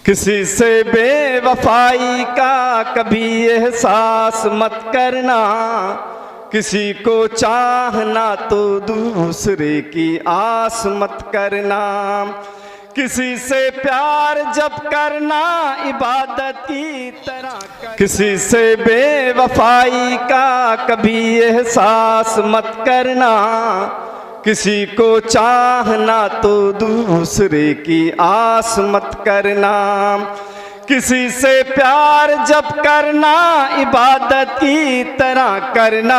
किसी से बेवफाई का कभी एहसास मत करना, किसी को चाहना तो दूसरे की आस मत करना। किसी से प्यार जब करना इबादत की तरह करना, किसी से बेवफाई का कभी एहसास मत करना, किसी को चाहना तो दूसरे की आस मत करना। किसी से प्यार जब करना इबादत की तरह करना,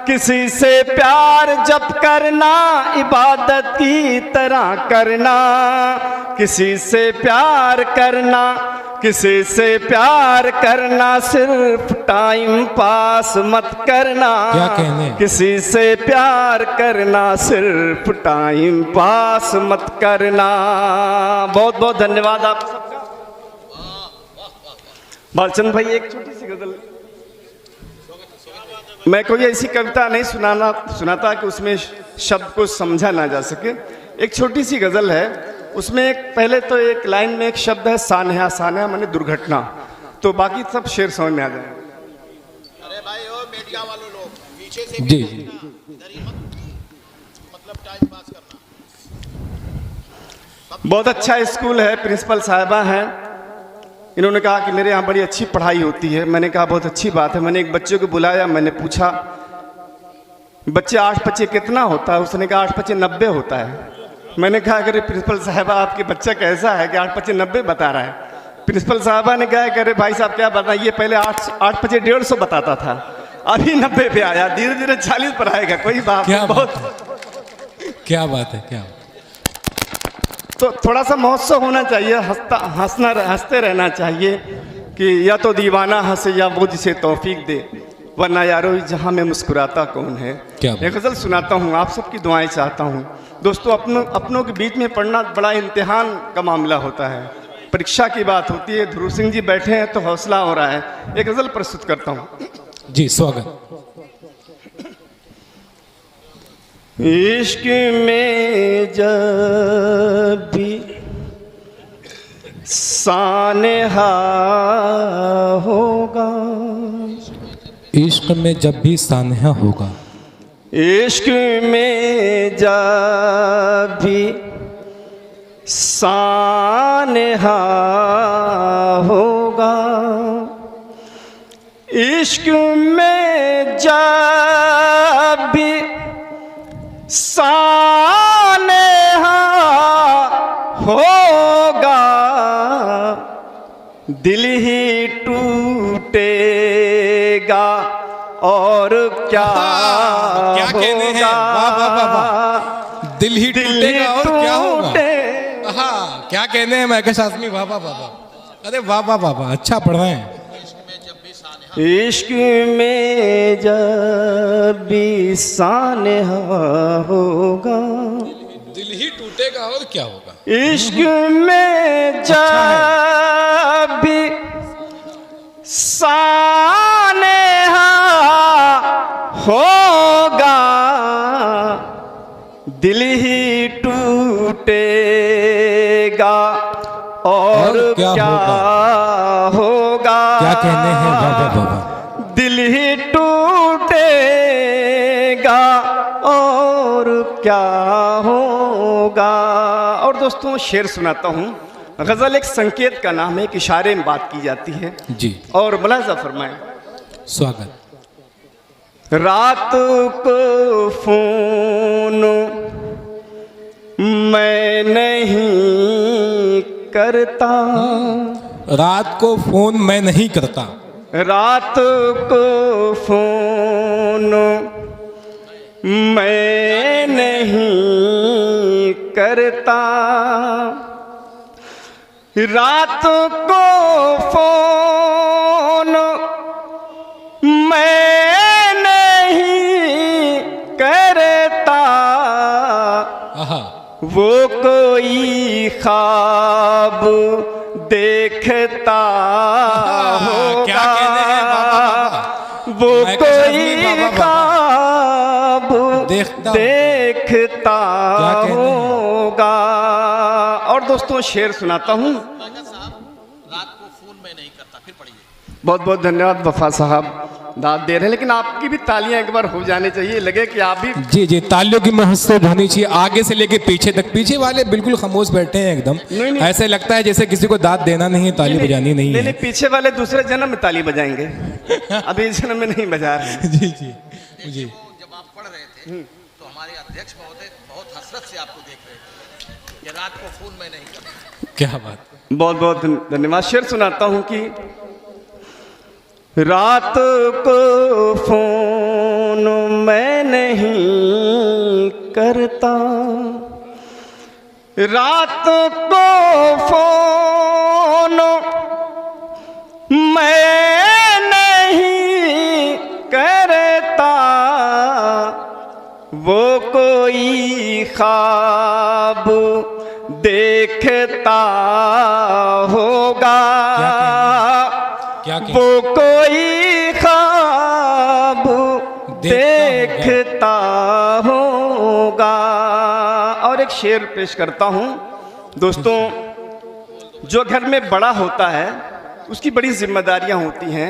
किसी से प्यार जब करना इबादत की तरह करना। किसी से प्यार करना, किसी से प्यार करना सिर्फ टाइम पास मत करना। क्या कहने? किसी से प्यार करना सिर्फ टाइम पास मत करना। बहुत बहुत धन्यवाद आप सबका। बालचंद भाई एक छोटी सी गजल, मैं कोई ऐसी कविता नहीं सुनाता कि उसमें शब्द को समझा ना जा सके। एक छोटी सी गजल है, उसमें एक पहले तो एक लाइन में एक शब्द है सान्या। सान्या माने दुर्घटना, तो बाकी सब शेर समझ में आ जाए। अरे भाई ओ मीडिया वाले लोग पीछे से जी इधर ही मतलब टाइम पास करना। बहुत अच्छा स्कूल है, प्रिंसिपल साहिबा हैं, इन्होंने कहा कि मेरे यहाँ बड़ी अच्छी पढ़ाई होती है। मैंने कहा बहुत अच्छी बात है। मैंने एक बच्चे को बुलाया, मैंने पूछा बच्चे 8 बच्चे कितना होता है? उसने कहा 8 बच्चे 90 होता है। मैंने कहा अरे प्रिंसिपल साहबा आपके बच्चा कैसा है कि 8 बच्चे 90 बता रहा है? प्रिंसिपल साहबा ने कहा अरे भाई साहब क्या बताएं, ये पहले 8 बच्चे 150 बताता था, अभी 90 पे आया, धीरे धीरे 40 पर आएगा। कोई बात क्या बहुत क्या बात है, क्या तो थोड़ा सा महोत्सव होना चाहिए, हंसते रहना चाहिए कि या तो दीवाना हंसे या वो जिसे तौफीक दे, वरना यारो जहाँ में मुस्कुराता कौन है। क्या एक गज़ल सुनाता हूँ, आप सबकी दुआएं चाहता हूँ। दोस्तों अपनों के बीच में पढ़ना बड़ा इम्तिहान का मामला होता है, परीक्षा की बात होती है। ध्रुव सिंह जी बैठे हैं तो हौसला हो रहा है। एक गज़ल प्रस्तुत करता हूँ। जी स्वागत। इश्क में जब भी सानेहा होगा, इश्क में जब भी सान्हा होगा, इश्क में जब भी सानेहा होगा, इश्क में जब भी सानेहा होगा, दिल ही टूटेगा और क्या कहने हैं? वाह वाह वाह वाह। दिल ही टूटेगा और क्या होगा? हाँ, क्या कहने हैं महकेश आज़मी? वाह वाह वाह वाह। अरे वाह वाह वाह वाह, अच्छा पढ़ रहे हैं। इश्क में जब भी सानेहा होगा, दिल ही टूटेगा और क्या होगा? इश्क में जब भी सानेहा होगा, दिल ही टूटेगा और क्या होगा? क्या कहने हैं बाबा बाबा? दिल ही टूटेगा और क्या होगा? और दोस्तों शेर सुनाता हूँ। गज़ल एक संकेत का नाम है, एक इशारे में बात की जाती है। जी और मुलाज़ा फरमाएं। स्वागत। रात को फोन मैं नहीं करता, रात को फोन मैं नहीं करता, रात को फोन मैं नहीं करता, रात को फोन मैं नहीं करता, वो कोई ख्वाब देखता होगा, क्या कहने हैं बाबा? वो कोई ख्वाब देखता होगा। और दोस्तों शेर सुनाता हूँ। रात को फोन मैं नहीं करता, फिर पढ़िए। बहुत बहुत धन्यवाद वफा साहब, दाद दे रहे हैं, लेकिन आपकी भी तालियां एक बार हो जानी चाहिए, लगे कि आप भी। जी जी, तालियों की महोत्सव होनी चाहिए आगे से लेके पीछे तक। पीछे वाले बिल्कुल खामोश बैठे हैं एकदम, नहीं। ऐसे लगता है जैसे किसी को दाद देना नहीं है, ताली बजानी नहीं है। पीछे वाले दूसरे जन्म में ताली बजाएंगे, अभी इस जन्म में नहीं बजा रहे हैं। जी जी जी। जब आप पढ़ रहे थे तो हमारे अध्यक्ष महोदय बहुत हसरत से आपको देख रहे थे कि रात को फोन मैं नहीं करता। क्या बात। बहुत बहुत धन्यवाद। शेर सुनाता हूँ कि रात को फोन मैं नहीं करता, रात को फोन मैं नहीं करता, वो कोई ख्वाब देखता होगा, क्या वो कोई ख्वाब देखता होगा। और एक शेर पेश करता हूँ दोस्तों। जो घर में बड़ा होता है उसकी बड़ी जिम्मेदारियां होती हैं।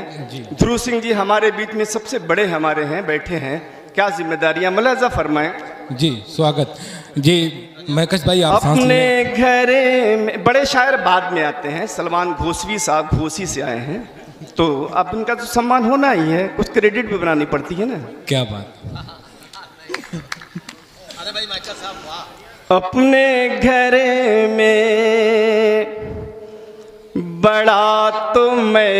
ध्रुव सिंह जी हमारे बीच में सबसे बड़े हमारे हैं, बैठे हैं। क्या जिम्मेदारियां, मुलाजा फरमाएं। जी स्वागत जी। महकश भाई आप अपने घर में बड़े शायर बाद में आते हैं। सलमान घोसवी साहब घोसी से आए हैं, तो अब इनका तो सम्मान होना ही है, कुछ क्रेडिट भी बनानी पड़ती है ना। क्या बात। अरे भाई माइका साहब वाह। अपने घर में बड़ा तो मैं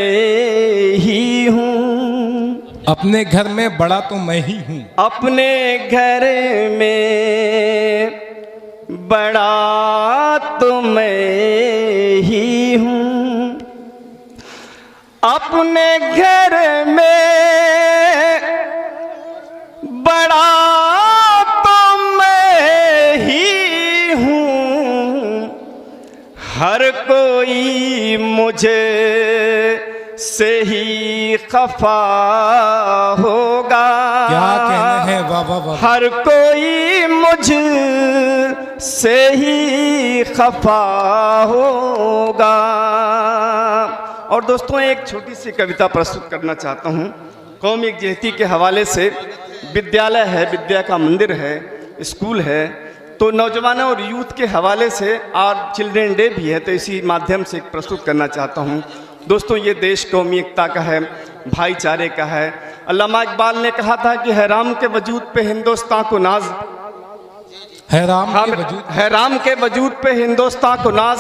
ही हूँ, अपने घर में बड़ा तो मैं ही हूँ, अपने घर में बड़ा तो मैं ही हूँ, अपने घर में बड़ा तो मैं ही हूँ, हर कोई मुझे से ही खफा होगा। क्या कहना है, वाह वाह वाह। हर कोई मुझ से ही खफा होगा। और दोस्तों एक छोटी सी कविता प्रस्तुत करना चाहता हूँ। कौमी यकजहती के हवाले से विद्यालय है, विद्या का मंदिर है, स्कूल है, तो नौजवानों और यूथ के हवाले से आज चिल्ड्रेन डे भी है, तो इसी माध्यम से प्रस्तुत करना चाहता हूँ। दोस्तों ये देश कौमी एकता का है, भाईचारे का है। अल्लामा इकबाल ने कहा था कि हैराम के वजूद पे हिंदुस्तान को नाज, हैराम के वजूद पे हिंदुस्तान को नाज,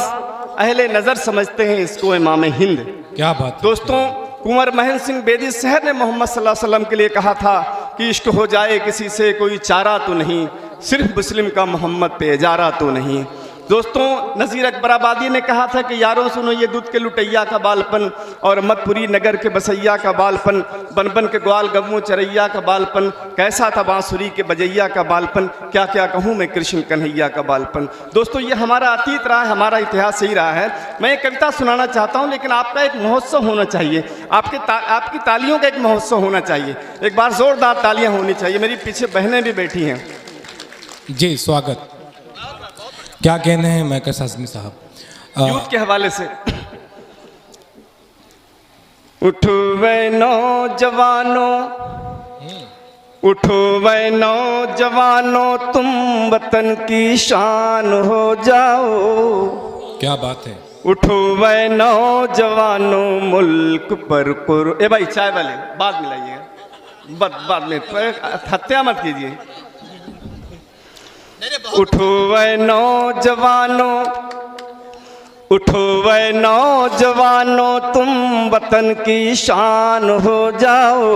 अहले नज़र समझते हैं इसको इमाम हिंद। क्या बात। दोस्तों कुंवर महेंद्र सिंह बेदी शहर ने मोहम्मद सल्लल्लाहु अलैहि वसल्लम के लिए कहा था कि इश्क हो जाए किसी से कोई चारा तो नहीं, सिर्फ मुस्लिम का मोहम्मद पे इजारा तो नहीं। दोस्तों नज़ीर अकबराबादी ने कहा था कि यारों सुनो ये दूध के लुटैया का बालपन और मदपुरी नगर के बसैया का बालपन, बन बन के ग्वाल गवों चरैया का बालपन, कैसा था बांसुरी के बजैया का बालपन, क्या क्या कहूँ मैं कृष्ण कन्हैया का बालपन। दोस्तों ये हमारा अतीत रहा है, हमारा इतिहास सही रहा है। मैं एक कविता सुनाना चाहता हूँ, लेकिन आपका एक महोत्सव होना चाहिए, आपकी तालियों का एक महोत्सव होना चाहिए। एक बार जोरदार तालियाँ होनी चाहिए। मेरी पीछे बहनें भी बैठी हैं। जी स्वागत। क्या कहने हैं महकश आज़मी साहब यूथ के हवाले से। उठो वे नौजवानों, उठो वे नौजवानों, तुम वतन की शान हो जाओ। क्या बात है। उठो वे नौजवानों, मुल्क पर ए भाई चाय वाले बाद में लाइए, बाद में हत्या मत कीजिए। उठो वे नौजवानों, उठो वे नौजवानों, तुम वतन की शान हो जाओ।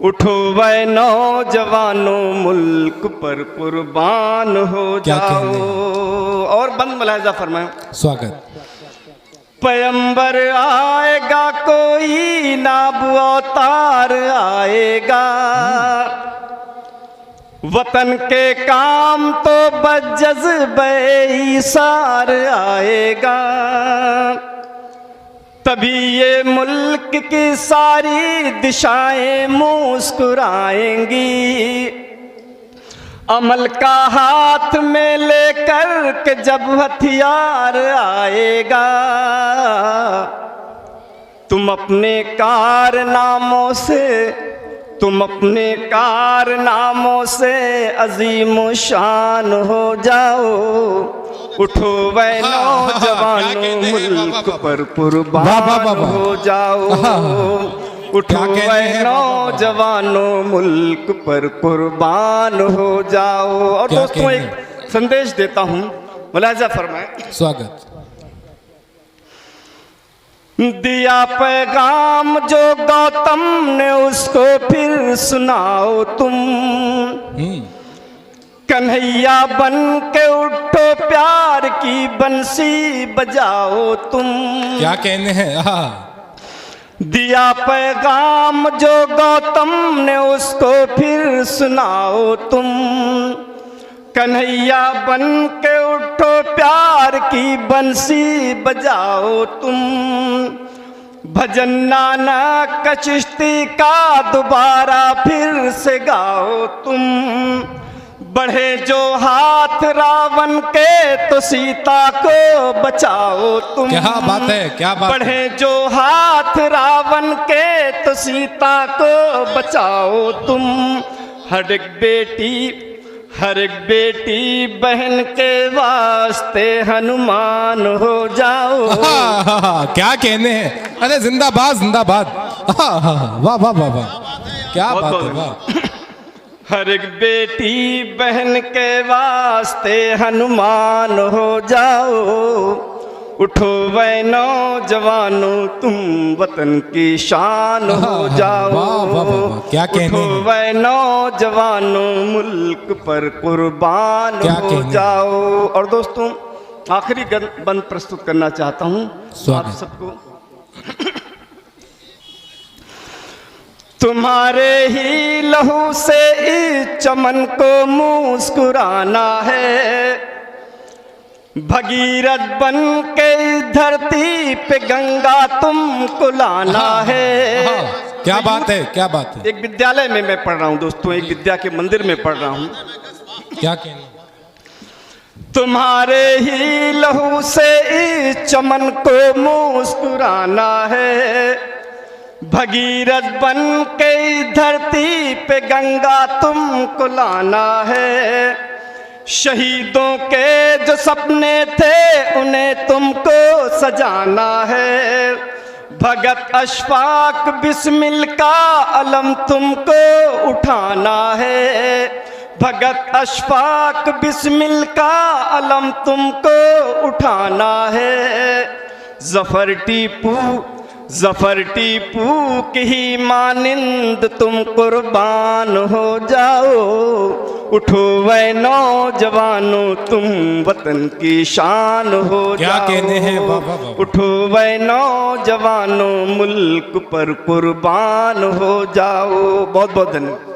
उठो वे नौजवानों, मुल्क पर कुर्बान हो जाओ। और बंद मुलाहिजा फरमाएं। स्वागत। पैगंबर आएगा कोई ना अवतार आएगा, वतन के काम तो बजज़्बे ईसार आएगा। तभी ये मुल्क की सारी दिशाएं मुस्कुराएंगी, अमल का हाथ में लेकर के जब हथियार आएगा, तुम अपने कारनामों से अजीम शान हो जाओ। उठो वे नौजवानों, मुल्क पर कुर्बान हो जाओ। उठो वे नौजवानों, मुल्क पर कुर्बान हो जाओ। और दोस्तों एक संदेश देता हूँ, मुलाजा फरमाएं। स्वागत। दिया पैगाम जो गौतम ने उसको फिर सुनाओ तुम। कन्हैया बन के उठो, प्यार की बंसी बजाओ तुम। क्या कहने हैं? दिया पैगाम जो गौतम ने उसको फिर सुनाओ तुम। कन्हैया बन के उठो, प्यार की बंसी बजाओ तुम। भजन नानक चिश्ती का दोबारा फिर से गाओ तुम। बढ़े जो हाथ रावण के तो सीता को बचाओ तुम। क्या बात है, क्या बात। बढ़े जो हाथ रावण के तो सीता को बचाओ तुम। हर एक बेटी बहन के वास्ते हनुमान हो जाओ। क्या कहने हैं? अरे जिंदाबाद जिंदाबाद। वाह वाह वाह वाह, क्या बात है, वाह। हर एक बेटी बहन के वास्ते हनुमान हो जाओ। उठो वे नौजवानों, तुम वतन की शान हो जाओ। क्या कहने उठो वे नौजवानों, मुल्क पर कुर्बान हो जाओ। और दोस्तों आखिरी बंद प्रस्तुत करना चाहता हूँ आप सबको। तुम्हारे ही लहू से इस चमन को मुस्कुराना है। भगीरथ बन के धरती पे गंगा तुमको लाना है। क्या बात है, क्या बात है। एक विद्यालय में मैं पढ़ रहा हूँ दोस्तों, एक विद्या के मंदिर में पढ़ रहा हूँ। क्या कहना? तुम्हारे ही लहू से इस चमन को मुस्कुराना है। भगीरथ बन के धरती पे गंगा तुमको लाना है। शहीदों के जो सपने थे उन्हें तुमको सजाना है। भगत अशफाक बिस्मिल का अलम तुमको उठाना है। भगत अशफाक बिस्मिल का अलम तुमको उठाना है। जफर टीपू की ही मानिंद तुम कुर्बान हो जाओ। उठो वे नौजवानों, तुम वतन की शान हो जाओ। क्या कहने हैं? उठो वे नौजवानों, मुल्क पर कुर्बान हो जाओ। बहुत बहुत धन्यवाद।